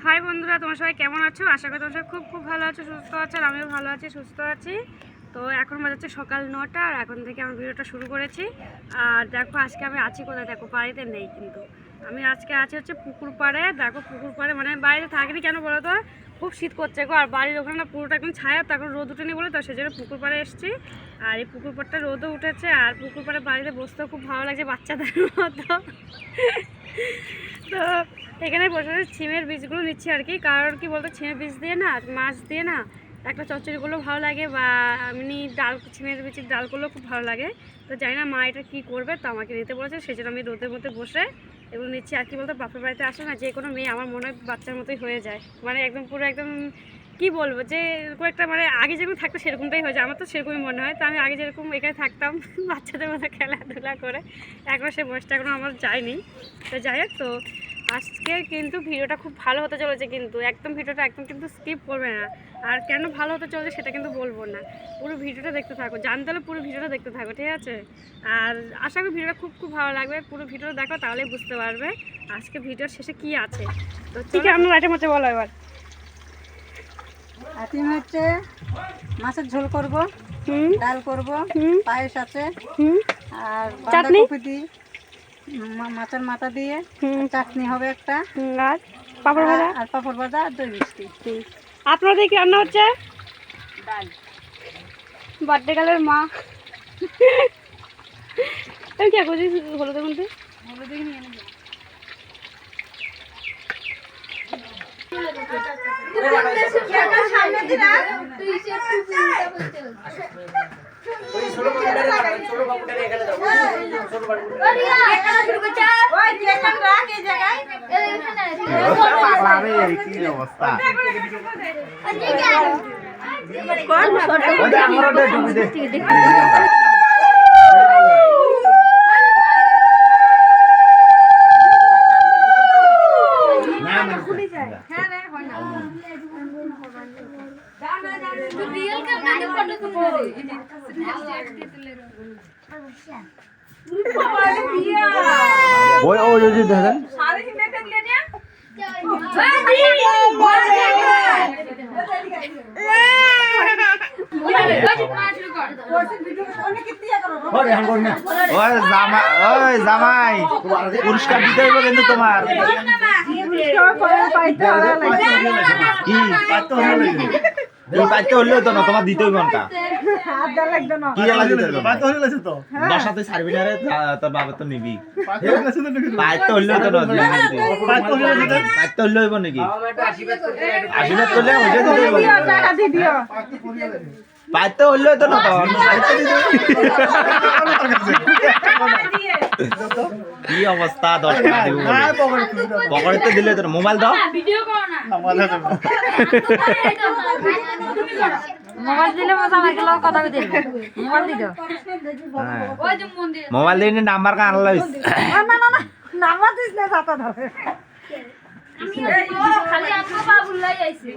High বন্ধুরা, তোমরা সবাই কেমন আছো? আশা করি তোমরা খুব খুব ভালো আছো, সুস্থ আছো। আর আমিও ভালো আছি, সুস্থ আছি। তো এখন বাজাচ্ছে সকাল 9টা, আর এখন থেকে আমি ভিডিওটা শুরু করেছি। আর দেখো আজকে আমি আছি কোথায়, দেখো বাড়িতে নেই, কিন্তু আমি আজকে আছি হচ্ছে পুকুর পাড়ে। দেখো পুকুর পাড়ে, মানে বাড়িতে থাকিনি কেন বলো তো, খুব শীত করছে গো। আর বাড়ির ওখানে না পুরোটা একদম ছায়া, তখন রোদ উঠেনি বলে, তো সেই জন্য পুকুর পাড়ে এসেছি। আর এই পুকুর পাড়টা রোদও উঠেছে, আর পুকুর পাড়ে বাড়িতে বসতেও খুব ভালো লাগছে বাচ্চাদের মতো। তো এখানে বসে ছিমের বীজগুলো নিচ্ছি আর কি। কারণ কি বলতো, ছিমের বীজ দিয়ে না, মাছ দিয়ে না একটা চচ্চড়িগুলো ভালো লাগে, বা এমনি ডাল, ছিমের বীজের ডালগুলো খুব ভালো লাগে। তো জানি না মা এটা কী করবে, তো আমাকে নিতে বলেছে, সেই জন্য আমি রোদের মধ্যে বসে এগুলো নিচ্ছি। আর কি বলতো, বাপের বাড়িতে আসে না যে কোনো মেয়ে আমার মনে হয় বাচ্চার মতোই হয়ে যায়, মানে একদম পুরো একদম কী বলবো, যে এরকম একটা মানে আগে যেরকম থাকতো সেরকমটাই হয়ে যায়। আমার তো সেরকমই মনে হয়। তো আমি আগে যেরকম এখানে থাকতাম বাচ্চাদের মতো খেলাধুলা করে, এখন সে বয়সটা এখনও আমার যায়নি। তো যাই হোক, তো আজকে কিন্তু ভিডিওটা খুব ভালো হতে চলেছে, কিন্তু একদম ভিডিওটা একদম কিন্তু স্কিপ করবে না। আর কেন ভালো হতে চলেছে সেটা কিন্তু বলবো না, পুরো ভিডিওটা দেখতে থাকো, জানতে হলে পুরো ভিডিওটা দেখতে থাকো, ঠিক আছে? আর আশা করি ভিডিওটা খুব খুব ভালো লাগবে, পুরো ভিডিওটা দেখো, তাহলেই বুঝতে পারবে আজকে ভিডিওর শেষে কি আছে। তো ঠিক আছে, আমরা লাইটের মধ্যে বলো এবার। আজকে হচ্ছে মাছের ঝোল করব, ডাল করব, পায়েস আছে, আর চাটনি বাঁধাকপি মাছের মাথা দিয়ে চাটনি হবে একটা, আর পাপড় ভাজা, আর পাপড় ভাজা আর দই মিষ্টি। আপনাদের কি রান্না হচ্ছে? ডাল। বার্থডে গালের মা আমি কি করছি হলুদের মধ্যে? হলুদ নিয়ে নেব। ওই ওই যদি দেখেন ওই জামাই পুরস্কার দিতে হইব কিন্তু তোমার কি পাইতে হলেও তো না, তোমার দিতে হইব না। কি জ্বালা দিতে বসাতে ছাড়বি না রে, তোর বাবা তো নিবি। পাইতে হলেও তো না, পাইতে হলে হইব নাকি? আশীর্বাদ করলে পাইতে হলেও তো না, কি অবস্থা? 10 টাকা দিব পকেটে দিলে তো। মোবাইল দাও, মোবাইল দিলে মজা লাগে, কথা কইতে মোবাইল দিও। মোবাইল দিয়ে নাম্বার কা আনলা হইছে। না না না, নাম্বার দিস না, কথা ধরে খালি আপু বাবুলাই আইছে।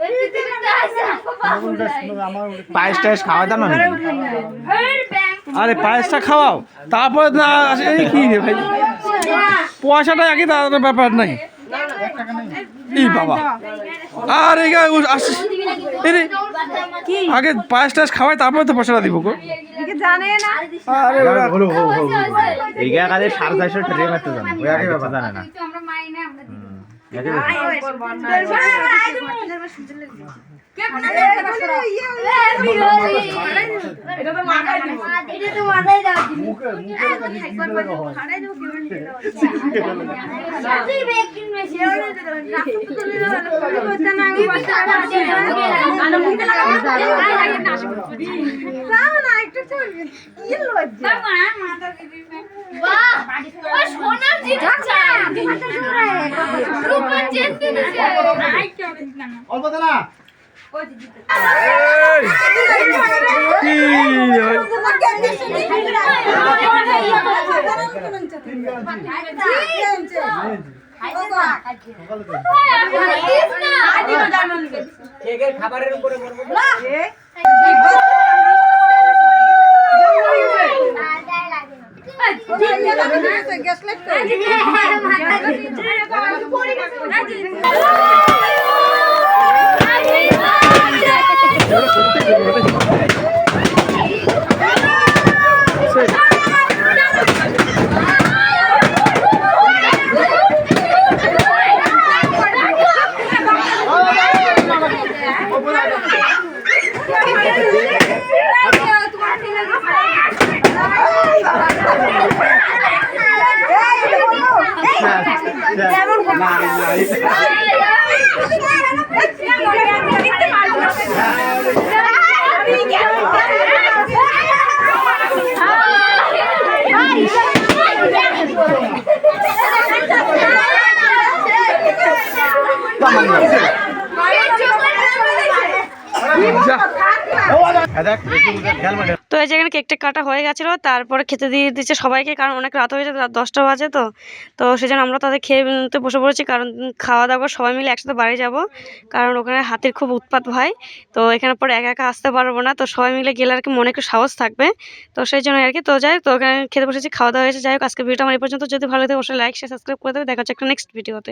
এই পৃথিবীতে আইছে আপু বাবুলাই। পায়েস টায়েস খাওয়া দাও না? আরে পায়েসটা খাওয়াও, তারপরে না এই কি রে ভাই, পয়সাটা আগে তার ব্যাপার নাই। এই বাবা, আর এই আগে পায়েস টায়েস খাওয়াই, তারপরে তো পয়সাটা দিব গো। জানে না। আরে এই গা কালে 450 টাকা মারতে জানে, ওই আগে ব্যাপার জানে না। আমরা মাই না, আমরা দিই। এটা তো মাথায় দাও। সোনার জিনিস অল্প দানা খাবারের উপরে গ্যাস লাইট তো এই যেখানে কেকটা কাটা হয়ে গেছিলো, তারপরে খেতে দিয়ে দিচ্ছে সবাইকে, কারণ অনেক রাত হয়েছে, রাত 10টা বাজে। তো সেজন্য আমরা তাদের খেয়ে নিতে বসে পড়েছি, কারণ খাওয়া দাওয়া সবাই মিলে একসাথে বাড়ি যাব, কারণ ওখানে হাতির খুব উৎপাত ভাই। তো এখানে পরে একা একা আসতে পারবো না, তো সবাই মিলে গেলে আর কি মনে একটু সাহস থাকবে। তো সেই জন্য আর কি তো যাই, তো ওখানে খেতে বসেছি, খাওয়া দাওয়া হয়েছে। যাই হোক, আজকে ভিডিওটা আমার এই পর্যন্ত। যদি ভালো লাগে অবশ্যই লাইক শেয়ার সাবস্ক্রাইব করে দেবে। দেখা হচ্ছে একটা নেক্সট ভিডিওতে।